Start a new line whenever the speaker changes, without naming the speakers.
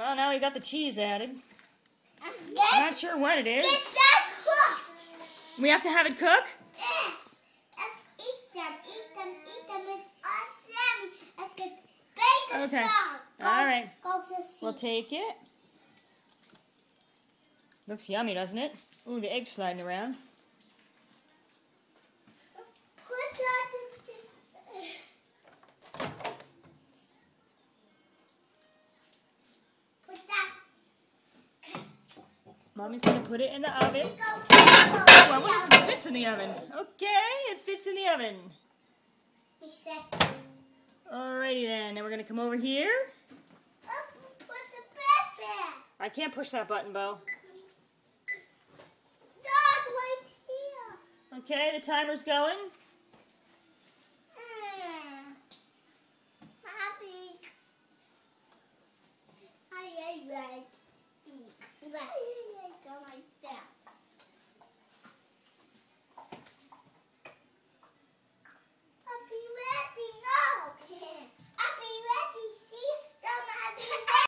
Oh, now we got the cheese added. I'm not sure what it is.
Get that cooked.
We have to have it cook?
Yeah. Let's eat them. It's awesome. Let's get bacon
Okay.
sauce.
All right.
Go to the
We'll take it. Looks yummy, doesn't it? Ooh, the egg's sliding around.
Put that
Mommy's going to put it in the oven.
Go.
Oh, I wonder if it fits in the oven. Okay, it fits in the oven. Alrighty then. Now we're going to come over here.
Push the pepper.
I can't push that button, Bo.
Dad, right here.
Okay, the timer's going.
Mommy. I go like that.